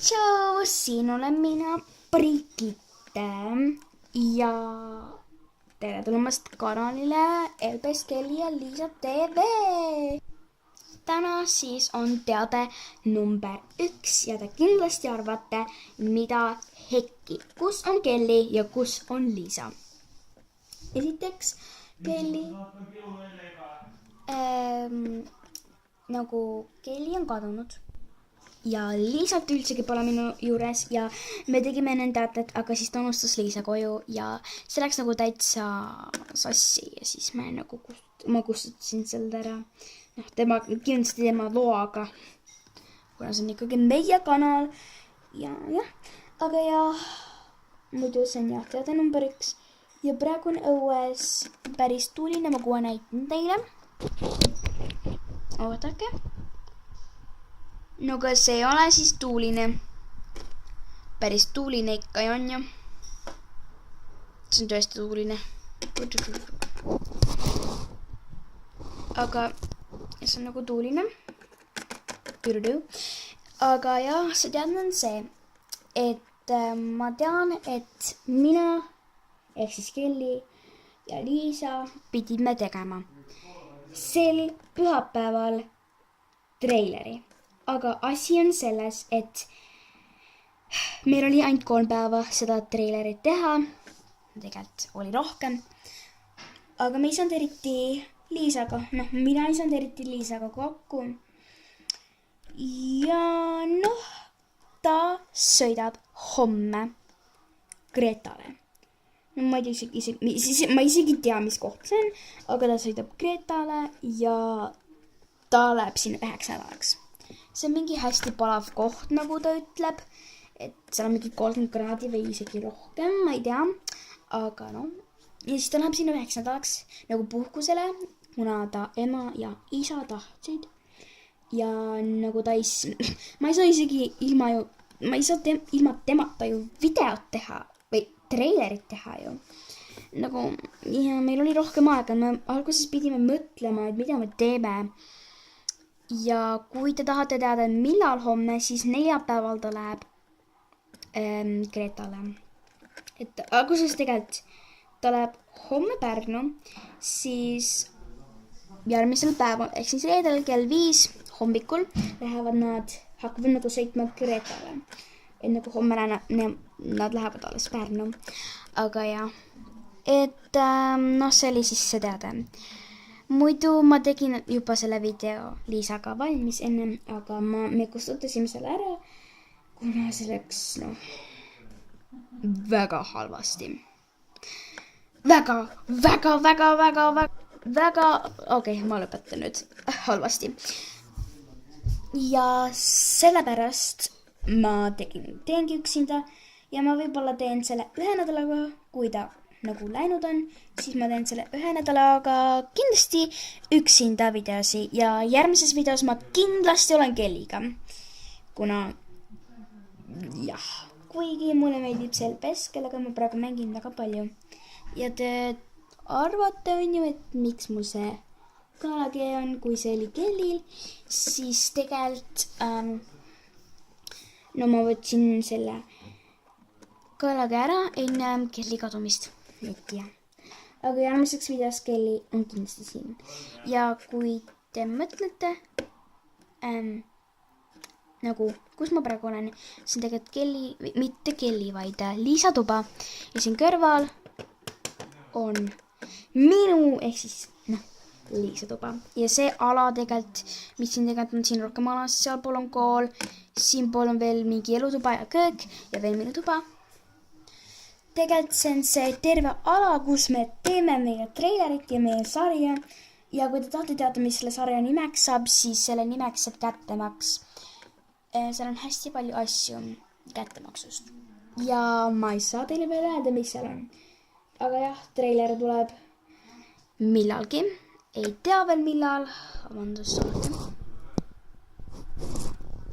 Tšau, siin olen mina, Brigitte ja tere tulemast kanalile LBS Kelly ja Liisa TV. Täna siis on teade number 1 ja te kindlasti arvate, mida hekki, kus on Kelly ja kus on Liisa. Esiteks, Kelly nagu Kelly on kadunud. Ja Liisat üldsegi pole minu juures ja me tegime enne teatet, aga siis ta unustas Liisa koju ja see läks nagu täitsa sassi ja siis ma kustutasin selle ära. Kindlasti tema loaga, kuna see on ikkagi meie kanal ja jah, aga jah, muidu see on jah teade number 1 ja praegu on õues päris tuuline, ma kohe näitan teile. Oodake. No aga see ei ole siis tuuline. Päris tuuline ikka on ju. See on tõesti tuuline. Aga see on nagu tuuline. Aga jah, see teadne on see, et ma tean, et mina ehk siis Kelly ja Liisa pidime tegema sel pühapäeval treileri. Aga asi on selles, et meil oli ainult 3 päeva seda treilerit teha. Tegelikult oli rohkem. Aga me ei saanud eriti Liisaga. Mina ei saanud eriti Liisaga kokku. Ja ta sõidab homme Gretale. Ma isegi tea, mis koht see on. Aga ta sõidab Gretale ja ta läheb sinna 9 nädalaks. See on mingi hästi palav koht, nagu ta ütleb, et seal on mingi 30 kraadi või isegi rohkem, ma ei tea, aga ja siis ta läheb sinna 9 nädalaks nagu puhkusele, kuna ta ema ja isa tahtsid ja nagu ma ei saa isegi ilma temata ju videot teha või treilerit teha ju. Ja meil oli rohkem aega, me alguses pidime mõtlema, et mida me teeme. Ja kui te tahate teada, millal homme, siis neljapäeval ta läheb Gretale. Et alguses tegelikult ta läheb homme Pärnu, siis järgmisel päeval, ehk siis reedel kell 5 hommikul hakkavad nad sõitma Gretale. Et nagu homme nad lähevad alles Pärnu. Aga jah, et see oli siis see teade. Muidu ma tegin juba selle video Liisaga valmis enne, aga me kustutasime selle ära, kuna see läks väga halvasti. Väga, okei, ma lõpetan nüüd halvasti. Ja sellepärast ma teengi üksinda ja ma võib-olla teen selle 1 nädalaga, kui ta nagu läinud on, siis ma teen selle 1 nädalaga kindlasti üksinda videosi ja järgmises videos ma kindlasti olen Kellyga, kuna jah, kuigi mulle meeldib see LBS, kellega ma praegu mängin väga palju ja te arvate on ju, et miks mul see kanalagi on, kui see oli Kellyl, siis tegelikult ma võtsin selle kanalagi ära enne Kelly kadumist. Aga järgmiseks videos Kelly on kindlasti siin. Ja kui te mõtlete, kus ma praegu olen, see on tegelikult Kelly, mitte Kelly, vaid Liisa tuba. Ja siin kõrval on minu, ehk siis Liisa tuba. Ja see ala tegelikult, mis siin tegelikult on siin rohkem alas, seal pool on kool, siin pool on veel mingi elutuba ja köök ja veel minu tuba. Tegelikult see on see terve ala, kus me teeme meie treilerit ja meie sarja. Ja kui te tahate teada, mis selle sarja nimeks saab, siis selle nimeks saab kättemaks. Seal on hästi palju asju kättemaksust. Ja ma ei saa teile veel öelda, mis seal on. Aga jah, treiler tuleb millalgi. Ei tea veel millal. Vabandust,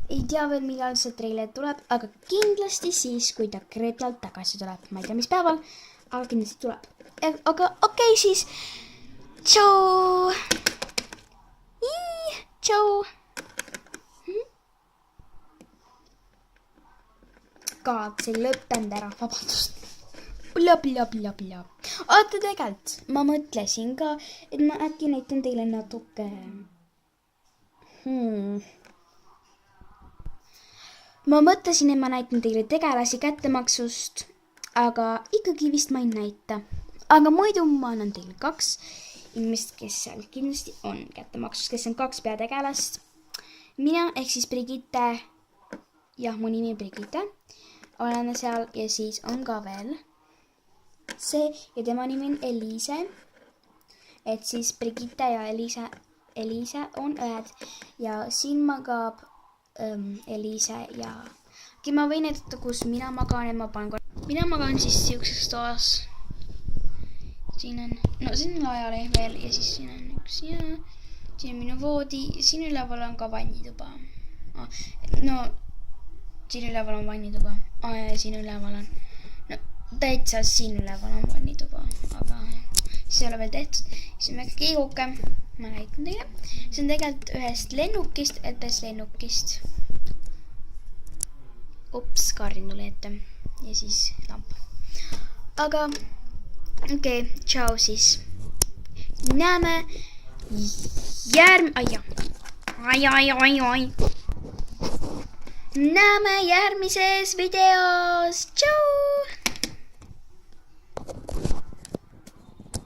ei tea veel, millal see treiler tuleb, aga kindlasti siis, kui ta Gretalt tagasi tuleb. Ma ei tea, mis päeval, aga kindlasti tuleb. Aga okei, siis tšau! Tšau! see lõppenud ära, vabandust. Oota, tegelikult ma mõtlesin ka, et ma äkki näitan teile natuke. Ma mõtlesin, et ma näitan teile tegelasi kättemaksust, aga ikkagi vist ma ei näita. Aga muidu ma annan teile 2 inimest, kes seal kindlasti on kättemaksust, kes on 2 peategelast. Mina ehk siis Brigitte, jah, mu nimi on Brigitte, oleme seal ja siis on ka veel see ja tema nimi on Eliise. Et siis Brigitte ja Eliise on ühed ja siin magab Eliise ja ma võin näidata, kus mina magan ja mina magan siis siukses toas. Siin on laiali veel ja siis siin on üks ja siin on minu voodi ja siin üleval on ka vannituba. Siin üleval on vannituba. Ja siin üleval on täitsa siin üleval on vannituba, aga see ei ole veel tehtud. See on väga keeruke, ma näitan teile. See on tegelikult ühest lennukist. Ups, kaardin tuli ette ja siis lamp. Aga okei, tšau siis. Näeme Näeme järgmises videos. Tšau!